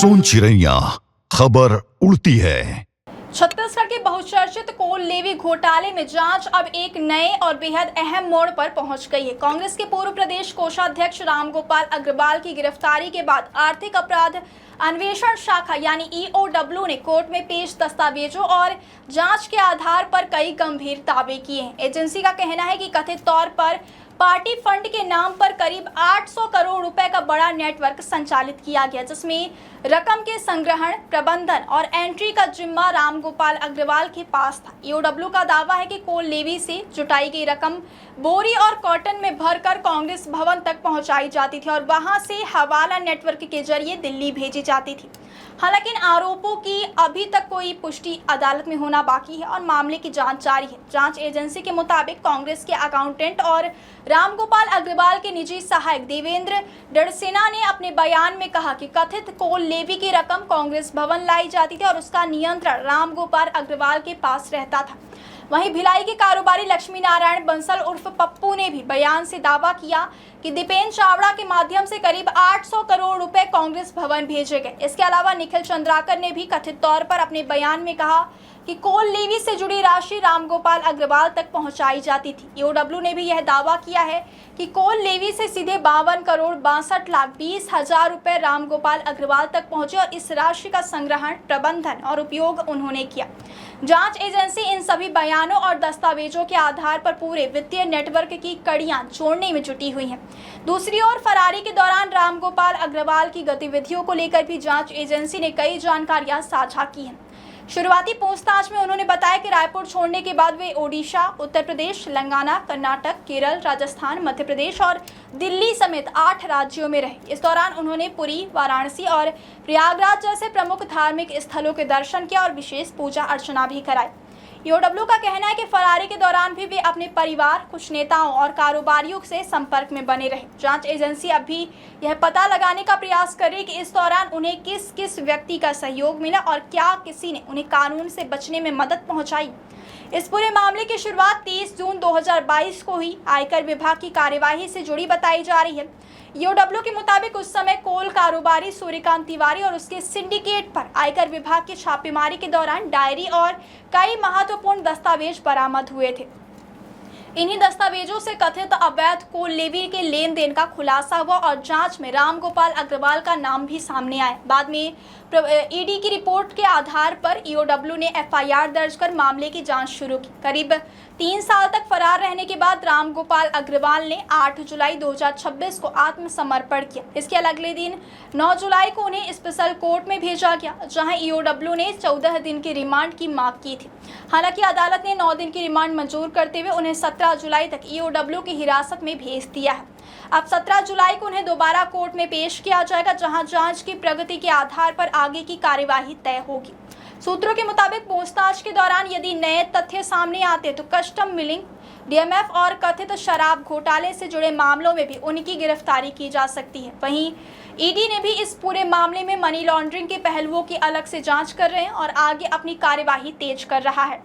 सोन चिड़ैया खबर उड़ती है। छत्तीसगढ़ के बहुचर्चित कोल लेवी घोटाले में जांच अब एक नए और बेहद अहम मोड़ पर पहुंच गई है। कांग्रेस के पूर्व प्रदेश कोषाध्यक्ष रामगोपाल अग्रवाल की गिरफ्तारी के बाद आर्थिक अपराध अन्वेषण शाखा यानी ईओडब्ल्यू ने कोर्ट में पेश दस्तावेजों और जांच के आधार पर कई गंभीर दावे किए हैं। एजेंसी का कहना है कि कथित तौर पर पार्टी फंड के नाम पर करीब 800 करोड़ रुपए का बड़ा नेटवर्क संचालित किया गया, जिसमें रकम के संग्रहण, प्रबंधन और एंट्री का जिम्मा रामगोपाल अग्रवाल के पास था। ईओडब्ल्यू का दावा है कि कोल लेवी से जुटाई गई रकम बोरी और कॉटन में भरकर कांग्रेस भवन तक पहुंचाई जाती थी और वहां से हवाला नेटवर्क के जरिए दिल्ली भेजी जाती थी। हालांकि इन आरोपों की अभी तक कोई पुष्टि अदालत में होना बाकी है और मामले की जांच जारी है। जांच एजेंसी के मुताबिक कांग्रेस के अकाउंटेंट और रामगोपाल अग्रवाल के निजी सहायक देवेंद्र डड़सेना ने अपने बयान में कहा कि कथित कोल लेवी की रकम कांग्रेस भवन लाई जाती थी और उसका नियंत्रण रामगोपाल अग्रवाल के पास रहता था। वहीं भिलाई के कारोबारी लक्ष्मी नारायण बंसल उर्फ पप्पू ने भी बयान से दावा किया कि दीपेन चावड़ा के माध्यम से करीब 800 करोड़ रुपए कांग्रेस भवन भेजे गए। इसके अलावा निखिल चंद्राकर ने भी कथित तौर पर अपने बयान में कहा कि कोल लेवी से जुड़ी राशि रामगोपाल अग्रवाल तक पहुंचाई जाती थी। ईओडब्ल्यू ने भी यह दावा किया है कि कोल लेवी से सीधे 52 करोड़ 62 लाख 20 हजार रुपए रामगोपाल अग्रवाल तक पहुंचे और इस राशि का संग्रहण, प्रबंधन और उपयोग उन्होंने किया। जांच एजेंसी इन सभी बयानों और दस्तावेजों के आधार पर पूरे वित्तीय नेटवर्क की कड़ियां जोड़ने में जुटी हुई है। दूसरी ओर फरारी के दौरान रामगोपाल अग्रवाल की गतिविधियों को लेकर भी जांच एजेंसी ने कई जानकारियां साझा की हैं। शुरुआती पूछताछ में उन्होंने बताया कि रायपुर छोड़ने के बाद वे ओडिशा, उत्तर प्रदेश, तेलंगाना, कर्नाटक, केरल, राजस्थान, मध्य प्रदेश और दिल्ली समेत 8 राज्यों में रहे। इस दौरान उन्होंने पुरी, वाराणसी और प्रयागराज जैसे प्रमुख धार्मिक स्थलों के दर्शन किया और विशेष पूजा अर्चना भी कराई। ईओडब्ल्यू का कहना है कि फरारी के दौरान भी वे अपने परिवार, कुछ नेताओं और कारोबारियों से संपर्क में बने रहे। जांच एजेंसी अभी यह पता लगाने का प्रयास कर रही है कि इस दौरान उन्हें किस किस व्यक्ति का सहयोग मिला और क्या किसी ने उन्हें कानून से बचने में मदद पहुंचाई। इस पूरे मामले की शुरुआत 30 जून 2022 को हुई आयकर विभाग की कार्यवाही से जुड़ी बताई जा रही है। ईओडब्ल्यू के मुताबिक उस समय कोल कारोबारी सूर्यकांत तिवारी और उसके सिंडिकेट पर आयकर विभाग की छापेमारी के दौरान डायरी और कई महत्वपूर्ण दस्तावेज बरामद हुए थे। इन्हीं दस्तावेजों से कथित अवैध कोल लेवी के लेन देन का खुलासा हुआ और जांच में रामगोपाल अग्रवाल का नाम भी सामने आया। बाद में ईडी की रिपोर्ट के आधार पर ईओडब्ल्यू ने एफआईआर दर्ज कर मामले की जांच शुरू की। करीब 3 साल तक फरार रहने के बाद रामगोपाल अग्रवाल ने 8 जुलाई 2026 को आत्मसमर्पण किया। इसके अगले दिन 9 जुलाई को उन्हें स्पेशल कोर्ट में भेजा गया, जहां ईओडब्ल्यू ने 14 दिन की रिमांड की मांग की थी। हालांकि अदालत ने 9 दिन की रिमांड मंजूर करते हुए उन्हें 17 जुलाई तक ईओडब्ल्यू की हिरासत में भेज दिया है। अब 17 जुलाई को उन्हें दोबारा कोर्ट में पेश किया जाएगा, जहां जांच की प्रगति के आधार पर आगे की कार्यवाही तय होगी। सूत्रों के मुताबिक पूछताछ के दौरान यदि नए तथ्य सामने आते तो कस्टम मिलिंग, डीएमएफ और कथित शराब घोटाले से जुड़े मामलों में भी उनकी गिरफ्तारी की जा सकती है। वहीं ईडी ने भी इस पूरे मामले में मनी लॉन्ड्रिंग के पहलुओं की अलग से जांच कर रहे हैं और आगे अपनी कार्यवाही तेज कर रहा है।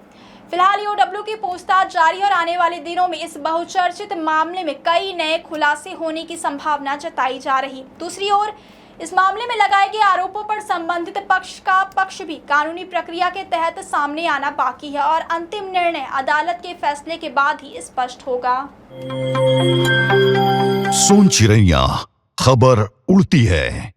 फिलहाल ईओडब्ल्यू की पूछताछ जारी और आने वाले दिनों में इस बहुचर्चित मामले में कई नए खुलासे होने की संभावना जताई जा रही है। दूसरी ओर इस मामले में लगाए गए आरोपों पर संबंधित पक्ष का पक्ष भी कानूनी प्रक्रिया के तहत सामने आना बाकी है और अंतिम निर्णय अदालत के फैसले के बाद ही स्पष्ट होगा। सोन चिड़ैया खबर उड़ती है।